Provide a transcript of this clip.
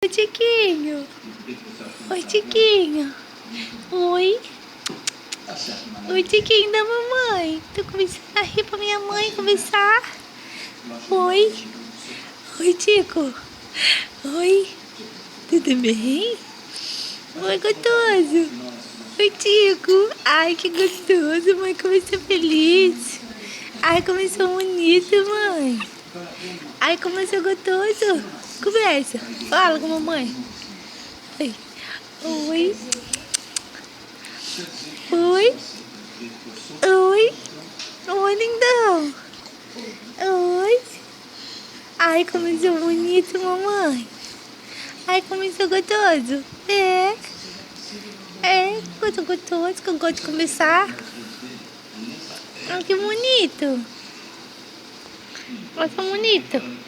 Oi, Tiquinho. Oi, Tiquinho. Oi. Oi, Tiquinho da mamãe. Tô começando a rir pra minha mãe conversar. Oi. Oi, Tico. Oi. Tudo bem? Oi, gostoso. Oi, Tico. Ai, que gostoso, mãe. Começou feliz. Ai, começou bonito, mãe. Ai, começou gostoso. Conversa. Fala com a mamãe. Oi. Oi. Oi. Oi. Oi, lindão. Oi. Ai, começou bonito, mamãe. Ai, começou gostoso. Coisa gostosa que eu gosto de conversar. Olha que bonito. Olha que bonito.